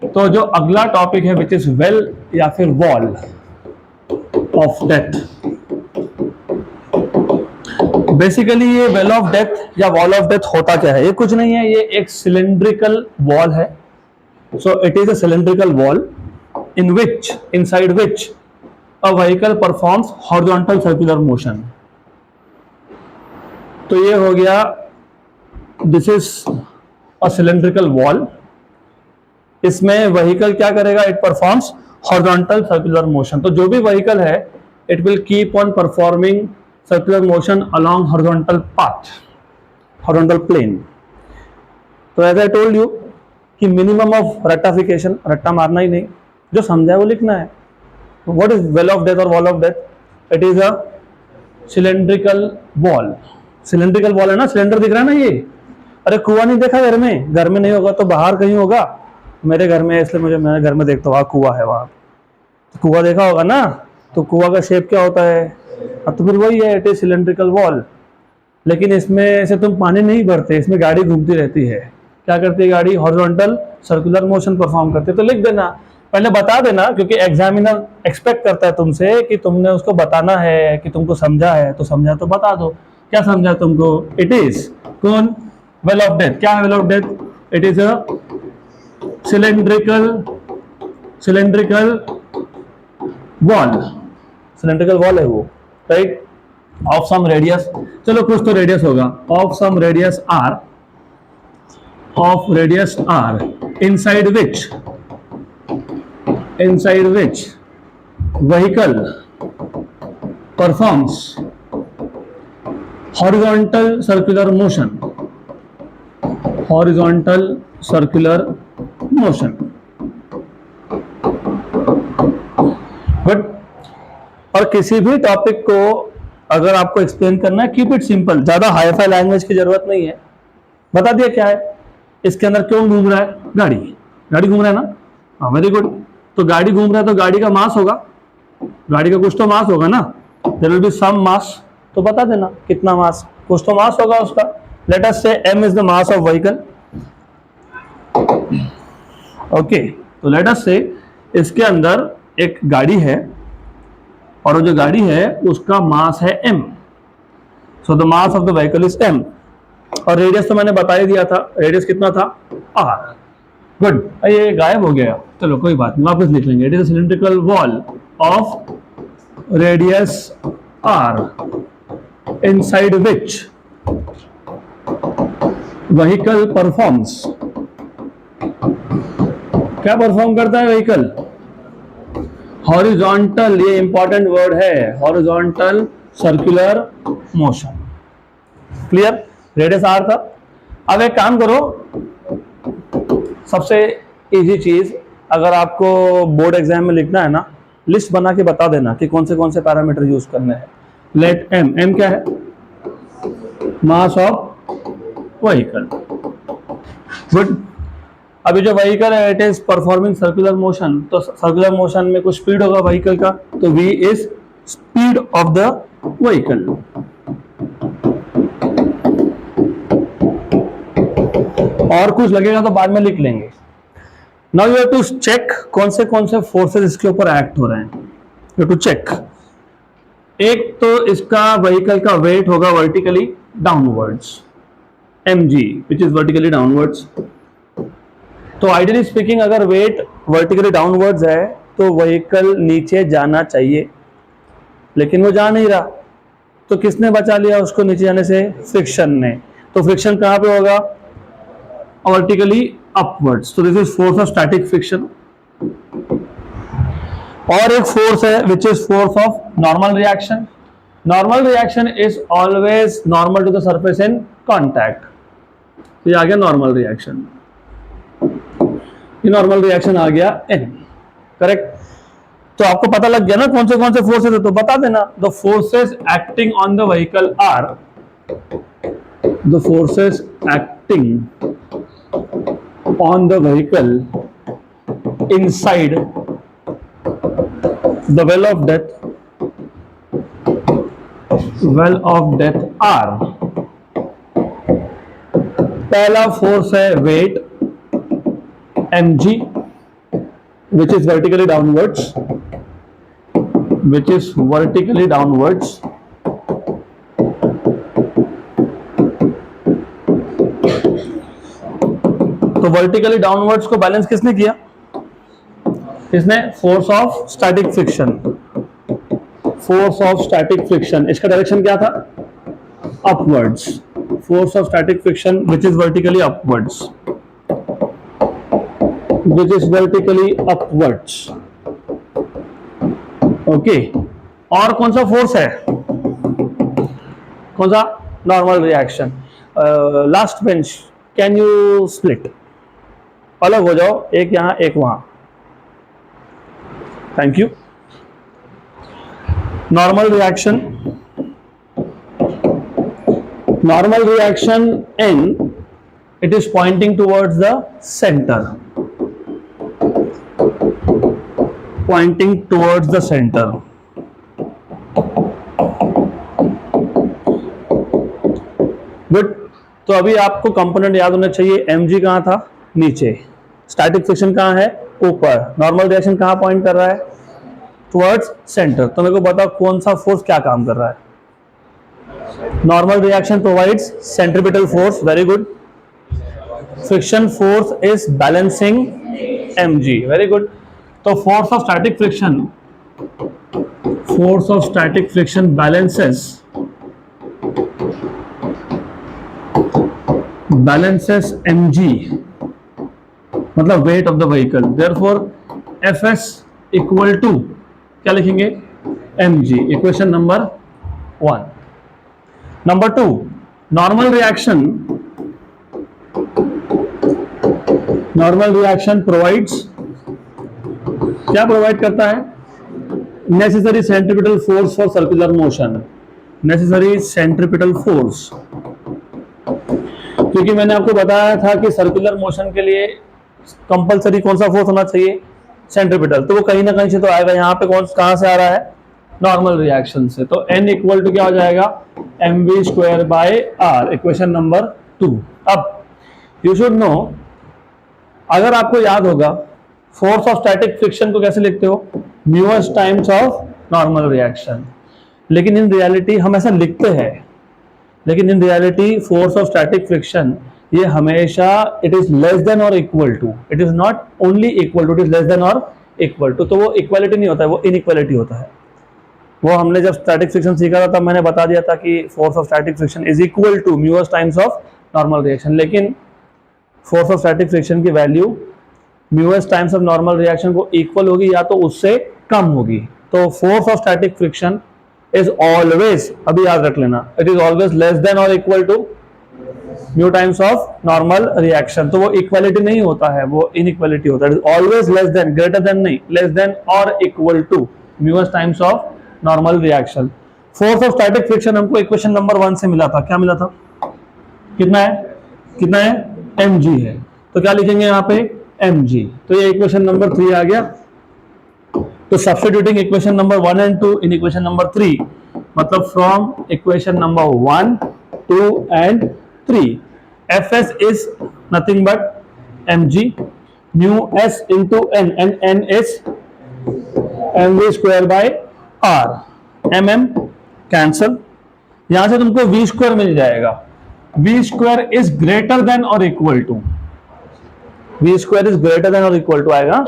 तो जो अगला टॉपिक है विच इज वेल या फिर वॉल ऑफ डेथ। बेसिकली ये वेल ऑफ डेथ या वॉल ऑफ डेथ होता क्या है? ये कुछ नहीं है, ये एक सिलेंड्रिकल वॉल है। So it is a cylindrical wall in which inside which a vehicle performs horizontal circular motion. तो ये हो गया, this is a cylindrical wall. इसमें व्हीकल क्या करेगा? It performs horizontal circular motion. तो जो भी व्हीकल है it will keep on performing circular motion along horizontal path, horizontal plane. तो एज आई टोल्ड यू कि मिनिमम ऑफ रट्टाफिकेशन, रट्टा मारना ही नहीं, जो समझा है वो लिखना है। What is well of death और wall of death? It is a cylindrical wall. Cylindrical wall है ना, सिलेंडर दिख रहा है ना ये। अरे कुआं नहीं देखा घर में? घर में नहीं होगा तो बाहर कहीं होगा। मेरे घर में है इसलिए मुझे, मेरे घर में देखता हूँ कुआं है वहां, तो कुआं देखा होगा ना। तो कुआं का शेप क्या होता है? तो फिर वही है, इट इज सिलेंड्रिकल वॉल। लेकिन इसमें से तुम पानी नहीं भरते, इसमें गाड़ी घूमती रहती है। क्या करती है गाड़ी? हॉरिजॉन्टल सर्कुलर मोशन परफॉर्म करती है। तो लिख देना, पहले बता देना, क्योंकि एग्जामिनर एक्सपेक्ट करता है तुमसे कि तुमने उसको बताना है कि तुमको समझा है। तो समझा तो बता दो, क्या समझा तुमको? इट इज कौन? Well of death. क्या है well of death? It is a cylindrical wall. Cylindrical wall है वो, राइट? ऑफ सम रेडियस, चलो कुछ तो रेडियस होगा, of some radius R, of radius R, inside which vehicle performs horizontal circular motion, horizontal circular motion. But और किसी भी topic को अगर आपको एक्सप्लेन करना है, कीप इट सिंपल, ज्यादा हाईफाई लैंग्वेज की जरूरत नहीं है। बता दिया क्या है इसके अंदर, क्यों घूम रहा है? गाड़ी, गाड़ी घूम रहा है ना। हाँ, वेरी गुड। तो गाड़ी घूम रहा है तो गाड़ी का मास होगा, गाड़ी का कुछ तो मास होगा ना। देयर विल बी सम मास। तो बता देना कितना मास, कुछ तो मास होगा उसका। लेट अस से m is the mass of vehicle. Okay, तो लेट अस से इसके अंदर एक गाड़ी है और वो जो गाड़ी है उसका मास है m। So the mass of the vehicle is m। और रेडियस तो मैंने बता ही दिया था, रेडियस कितना था? r। गुड, ये गायब हो गया, चलो कोई बात नहीं, वापस लिख लेंगे। It is a cylindrical wall of radius r inside which vehicle performs. क्या परफॉर्म करता है व्हीकल? हॉरिजॉन्टल, ये इंपॉर्टेंट वर्ड है, horizontal circular motion. Clear? Radius R था। अब एक काम करो, सबसे इजी चीज, अगर आपको बोर्ड एग्जाम में लिखना है ना, लिस्ट बना के बता देना कि कौन से पैरामीटर यूज करने हैं। लेट एम, एम क्या है? Mass of vehicle. गुड। अभी जो व्हीकल है it is performing circular motion, तो सर्कुलर मोशन में कुछ स्पीड होगा व्हीकल का, तो v is speed of the vehicle. और कुछ लगेगा तो बाद में लिख लेंगे। Now you have to check कौन से फोर्सेस इसके ऊपर एक्ट हो रहे हैं। You have to check. एक तो इसका व्हीकल का वेट होगा vertically downwards, mg, which is vertically downwards. तो आइडियली स्पीकिंग अगर वेट वर्टिकली डाउनवर्ड्स है तो व्हीकल नीचे जाना चाहिए, लेकिन वो जा नहीं रहा। तो किसने बचा लिया उसको नीचे जाने से? फ्रिक्शन ने। तो फ्रिक्शन कहां पे होगा? Vertically upwards. तो this is force of static friction. और एक फोर्स है which is force of normal reaction. Normal reaction is always normal to the surface in contact. ये आ गया नॉर्मल रिएक्शन, ये नॉर्मल रिएक्शन आ गया n। करेक्ट? तो आपको पता लग गया ना कौन से फोर्सेस है, तो बता देना। The forces acting on the vehicle are, the forces acting on the vehicle inside the well of death are. पहला फोर्स है weight mg, which is vertically downwards, which is vertically downwards, तो vertically downwards को balance किसने किया? इसने force of static friction, force of static friction, इसका direction क्या था? Upwards, force of static friction which is vertically upwards, which is vertically upwards. Okay, और कौन सा फोर्स है? कौन सा? Normal reaction. Last bench, can you split? अलग हो जाओ, एक यहां एक वहां. Thank you. Normal reaction, normal reaction N, it is pointing towards the center, pointing towards the center. Good. तो अभी आपको कंपोनेंट याद होना चाहिए. mg कहां था? नीचे. स्टैटिक फ्रिक्शन कहां है? ऊपर. नॉर्मल रिएक्शन कहां पॉइंट कर रहा है? Towards centre. तो मेरे को बताओ कौन सा फोर्स क्या काम कर रहा है? Normal reaction provides centripetal force. Very good. Friction force is balancing mg. Very good. तो force of static friction, force of static friction balances mg, मतलब weight of the vehicle. Therefore Fs equal to क्या लिखेंगे? mg. Equation number 1. Number 2, normal reaction, normal reaction provides, क्या provide करता है? Necessary centripetal force for circular motion. Necessary centripetal force, क्योंकि मैंने आपको बताया था कि सर्कुलर मोशन के लिए कंपलसरी कौन सा फोर्स होना चाहिए? सेंट्रीपिटल. तो वो कहीं ना कहीं से तो आएगा. यहाँ पे कौन कहां से आ रहा है? नॉर्मल रिएक्शन से. तो N इक्वल टू क्या हो जाएगा? mv square by r. Equation number 2. अब यू शुड नो, अगर आपको याद होगा फोर्स ऑफ स्टैटिक फ्रिक्शन को कैसे लिखते हो? Mu s times of normal reaction. लेकिन इन रियलिटी हम ऐसा लिखते हैं, लेकिन in reality force of static friction ये हमेशा इट इज लेस देन और equal to. It is not only equal to, it is less than और इक्वल टू. तो वो इक्वालिटी नहीं होता है, वो इनइक्वालिटी होता है. वो हमने जब स्टैटिक फ्रिक्शन सीखा था तब मैंने बता दिया था कि force of static friction is equal to mu s times of normal reaction. लेकिन फोर्स ऑफ स्टैटिक फ्रिक्शन की value mu s times of normal reaction को इक्वल होगी या तो उससे कम होगी. तो force of static friction is always, अभी याद रख लेना, it is always less than और equal to mu times of normal reaction. तो वो इक्वालिटी नहीं होता है, वो इनइक्वालिटी होता है. Always less than, greater than नहीं, लेस देन और equal to mu s times of normal reaction. Force of static friction हमको इक्वेशन नंबर 1 से मिला था. क्या मिला था? कितना है? कितना है? mg है. तो क्या लिखेंगे यहाँ पे? mg. तो ये इक्वेशन नंबर 3 आ गया. तो substituting equation number 1 and 2 in equation number 3, मतलब from equation number 1, 2 and 3, Fs is nothing but mg, mu s into n, and n is mv square by r. mm cancel. यहां से तुमको v square मिल जाएगा. v square is greater than और equal to, v square is greater than और equal to आएगा,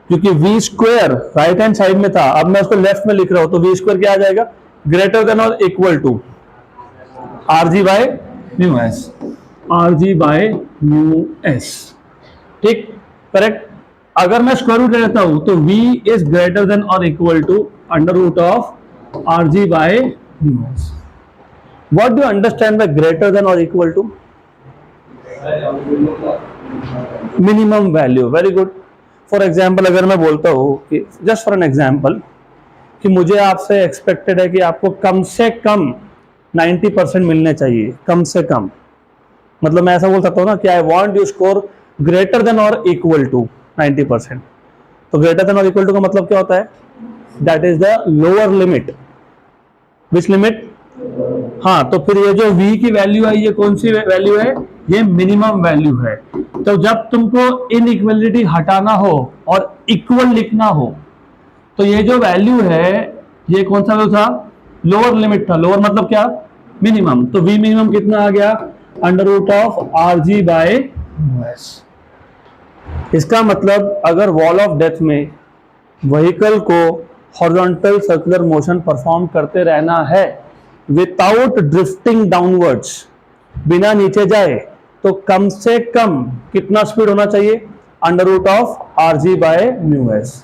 क्योंकि v square right hand side में था, अब मैं उसको लेफ्ट में लिख रहा हूं. तो v स्क्वायर क्या आ जाएगा? ग्रेटर देन और equal to rg by mu s, rg by mu s. ठीक, करेक्ट. अगर मैं स्क्वायर रूट लेता हूं तो v इज ग्रेटर देन और equal to under root of rg by mu s. What do you understand by greater than और equal to? Minimum value. Very good. For example अगर मैं बोलता हूं कि जस्ट फॉर एन एग्जाम्पल कि मुझे आपसे एक्सपेक्टेड है कि आपको कम से कम 90% मिलने चाहिए, कम से कम. मतलब मैं ऐसा बोल सकता हूं ना कि I want you score greater than और इक्वल टू 90%. तो ग्रेटर देन और इक्वल टू का मतलब क्या होता है? That is the lower limit. Which limit? हाँ, तो फिर ये जो v की वैल्यू है ये कौन सी वैल्यू है? ये मिनिमम वैल्यू है। तो जब तुमको इनइक्वलिटी हटाना हो और इक्वल लिखना हो तो ये जो वैल्यू है ये कौन सा वैल्यू था, लोअर लिमिट था। लोअर मतलब क्या, मिनिमम। तो वी मिनिमम कितना आ गया, under root of r g by s. इसका मतलब अगर वॉल ऑफ डेथ में व्हीकल को हॉरिजॉन्टल सर्कुलर मोशन परफॉर्म करते रहना है विदाउट ड्रिफ्टिंग डाउनवर्ड्स, बिना नीचे जाए, तो कम से कम कितना स्पीड होना चाहिए, under root of r g by mu s.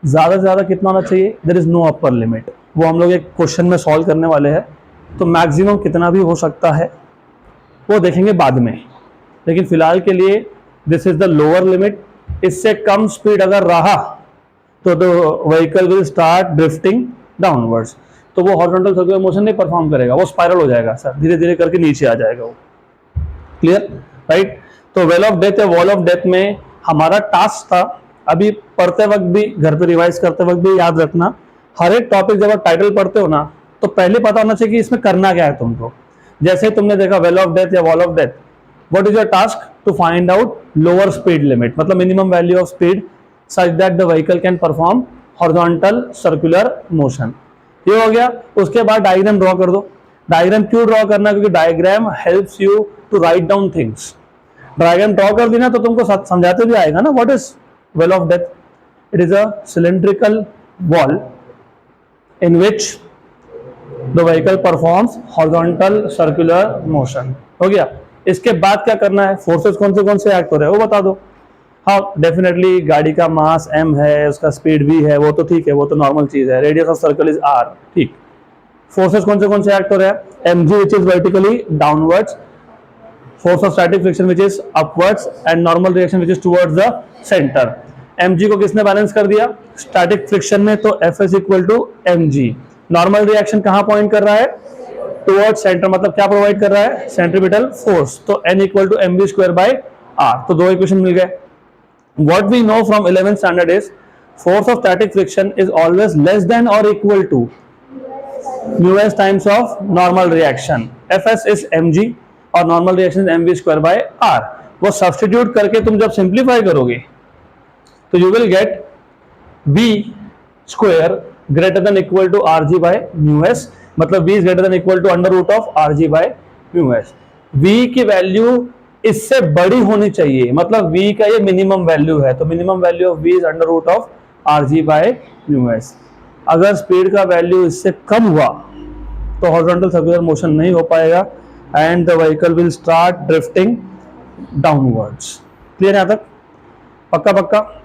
ज्यादा से ज्यादा कितना होना चाहिए, there is no upper limit. वो हम लोग एक क्वेश्चन में सॉल्व करने वाले हैं, तो मैक्सिमम कितना भी हो सकता है वो देखेंगे बाद में, लेकिन फिलहाल के लिए this is the lower limit. इससे कम स्पीड अगर रहा तो vehicle will start drifting downwards, तो वो हॉरिजॉन्टल सर्कुलर मोशन नहीं परफॉर्म करेगा, वो स्पाइरल हो जाएगा सर, धीरे धीरे करके नीचे आ जाएगा वो। Clear, right. तो वेल ऑफ डेथ या वॉल ऑफ डेथ में हमारा टास्क था, अभी पढ़ते वक्त भी, घर पे रिवाइज करते वक्त भी याद रखना, हर एक टॉपिक जब आप टाइटल पढ़ते हो ना तो पहले पता होना चाहिए कि इसमें करना क्या है तुमको। जैसे तुमने देखा वेल ऑफ डेथ या wall of death, what is your task, to find out lower speed limit, मतलब minimum value of speed such that the vehicle can perform horizontal circular motion. ये हो गया। उसके बाद डायग्राम ड्रॉ कर दो। Diagram क्यों ड्रॉ करना, क्योंकि diagram helps you to write down things. Diagram draw कर दी ना तो तुमको समझाते भी आएगा ना, what is well of death. It is a cylindrical wall in which the vehicle performs horizontal circular motion. हो गया। इसके बाद क्या करना है, फोर्सेस कौन से एक्ट हो रहे हैं वो बता दो। हाँ डेफिनेटली गाड़ी का मास m है, उसका स्पीड v है, वो तो ठीक है, वो तो नॉर्मल चीज है। Radius of circle is r, ठीक। फोर्सेस कौन से एक्ट हो रहे हैं, mg which is vertically downwards, force of static friction which is upwards and normal reaction which is towards the center। mg को किसने बैलेंस कर दिया, स्टैटिक फ्रिक्शन में, तो F is equal to mg। Normal reaction कहां point कर रहा है, टुवर्ड्स सेंटर, मतलब क्या प्रोवाइड कर रहा है, सेंट्रीपिटल फोर्स, तो n equal to mv square by r। तो दो इक्वेशन मिल गए। What we know from 11th standard is force of static friction is always less than और equal to mu s times of normal reaction. Fs is mg और normal reaction mv square by r। वो substitute करके तुम जब simplify करोगे तो you will get v square greater than equal to rg by mu s, मतलब v is greater than equal to under root of rg by mu s। v की value इससे बड़ी होनी चाहिए, मतलब v का ये मिनिमम वैल्यू है, तो minimum value of v is under root of rg by mu s। अगर स्पीड का वैल्यू इससे कम हुआ तो हॉरिजॉन्टल सर्कुलर मोशन नहीं हो पाएगा and the vehicle will start drifting downwards. Clear है यहां तक, पक्का पक्का।